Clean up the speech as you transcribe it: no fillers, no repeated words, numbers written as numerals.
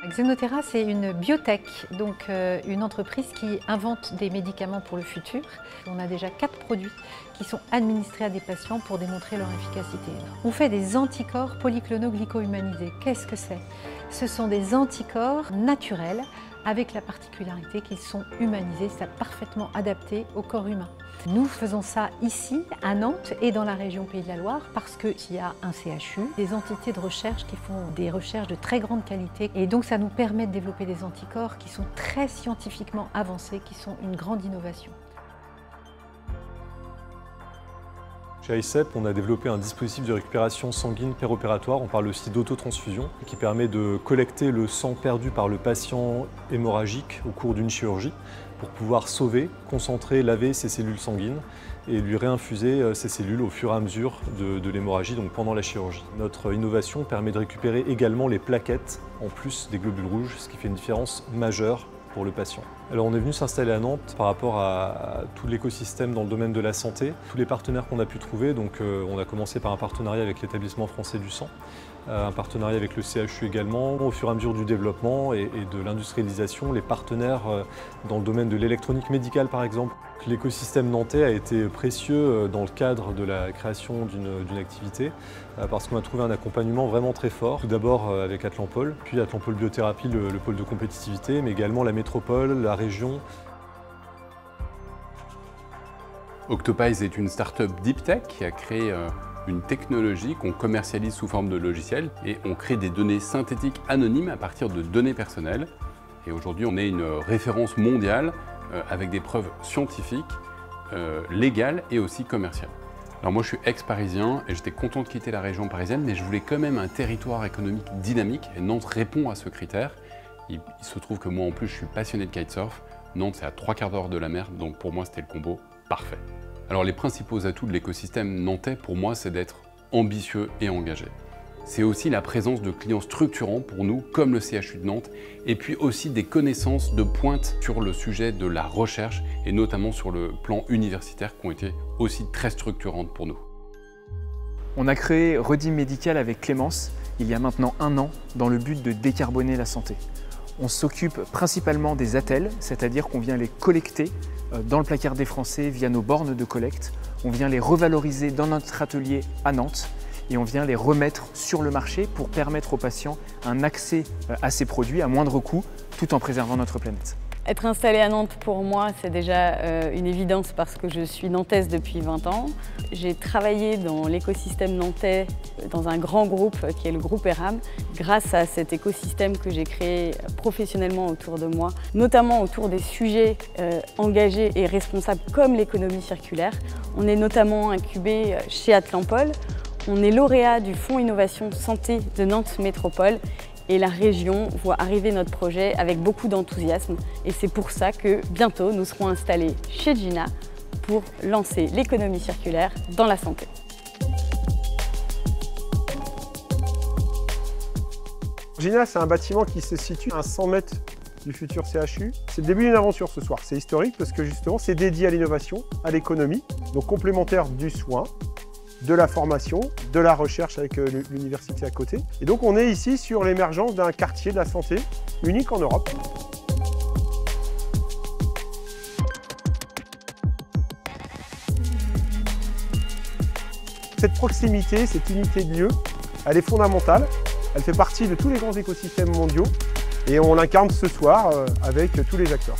Xenotera, c'est une biotech, donc une entreprise qui invente des médicaments pour le futur. On a déjà 4 produits qui sont administrés à des patients pour démontrer leur efficacité. On fait des anticorps polyclonoglyco-humanisés. Qu'est-ce que c'est? Ce sont des anticorps naturels avec la particularité qu'ils sont humanisés, c'est parfaitement adapté au corps humain. Nous faisons ça ici, à Nantes et dans la région Pays de la Loire parce qu'il y a un CHU, des entités de recherche qui font des recherches de très grande qualité et donc ça nous permet de développer des anticorps qui sont très scientifiquement avancés, qui sont une grande innovation. Chez ICEP, on a développé un dispositif de récupération sanguine péropératoire, on parle aussi d'autotransfusion, qui permet de collecter le sang perdu par le patient hémorragique au cours d'une chirurgie pour pouvoir sauver, concentrer, laver ses cellules sanguines et lui réinfuser ces cellules au fur et à mesure de l'hémorragie, donc pendant la chirurgie. Notre innovation permet de récupérer également les plaquettes en plus des globules rouges, ce qui fait une différence majeure pour le patient. Alors on est venu s'installer à Nantes par rapport à tout l'écosystème dans le domaine de la santé, tous les partenaires qu'on a pu trouver. Donc on a commencé par un partenariat avec l'établissement français du sang, un partenariat avec le CHU également. Au fur et à mesure du développement et de l'industrialisation, les partenaires dans le domaine de l'électronique médicale par exemple. L'écosystème nantais a été précieux dans le cadre de la création d'une activité parce qu'on a trouvé un accompagnement vraiment très fort. Tout d'abord avec Atlampol, puis Atlampol Biothérapie, le pôle de compétitivité, mais également la métropole, la région. Octopies est une start-up deep tech qui a créé une technologie qu'on commercialise sous forme de logiciel et on crée des données synthétiques anonymes à partir de données personnelles. Et aujourd'hui, on est une référence mondiale avec des preuves scientifiques, légales et aussi commerciales. Alors moi, je suis ex-parisien et j'étais content de quitter la région parisienne, mais je voulais quand même un territoire économique dynamique et Nantes répond à ce critère. Il se trouve que moi, en plus, je suis passionné de kitesurf. Nantes, c'est à 3/4 d'heure de la mer, donc pour moi, c'était le combo parfait. Alors les principaux atouts de l'écosystème nantais, pour moi, c'est d'être ambitieux et engagé. C'est aussi la présence de clients structurants pour nous, comme le CHU de Nantes, et puis aussi des connaissances de pointe sur le sujet de la recherche, et notamment sur le plan universitaire, qui ont été aussi très structurantes pour nous. On a créé Redim Médical avec Clémence, il y a maintenant 1 an, dans le but de décarboner la santé. On s'occupe principalement des attelles, c'est-à-dire qu'on vient les collecter dans le placard des Français via nos bornes de collecte. On vient les revaloriser dans notre atelier à Nantes et on vient les remettre sur le marché pour permettre aux patients un accès à ces produits à moindre coût, tout en préservant notre planète. Être installée à Nantes, pour moi, c'est déjà une évidence parce que je suis nantaise depuis 20 ans. J'ai travaillé dans l'écosystème nantais dans un grand groupe qui est le groupe ERAM. Grâce à cet écosystème que j'ai créé professionnellement autour de moi, notamment autour des sujets engagés et responsables comme l'économie circulaire. On est notamment incubé chez Atlampol. On est lauréat du Fonds Innovation Santé de Nantes Métropole. Et la région voit arriver notre projet avec beaucoup d'enthousiasme. Et c'est pour ça que bientôt, nous serons installés chez Gina pour lancer l'économie circulaire dans la santé. Gina, c'est un bâtiment qui se situe à 100 mètres du futur CHU. C'est le début d'une aventure ce soir. C'est historique parce que justement, c'est dédié à l'innovation, à l'économie, donc complémentaire du soin, de la formation, de la recherche avec l'université à côté. Et donc on est ici sur l'émergence d'un quartier de la santé unique en Europe. Cette proximité, cette unité de lieu, elle est fondamentale. Elle fait partie de tous les grands écosystèmes mondiaux et on l'incarne ce soir avec tous les acteurs.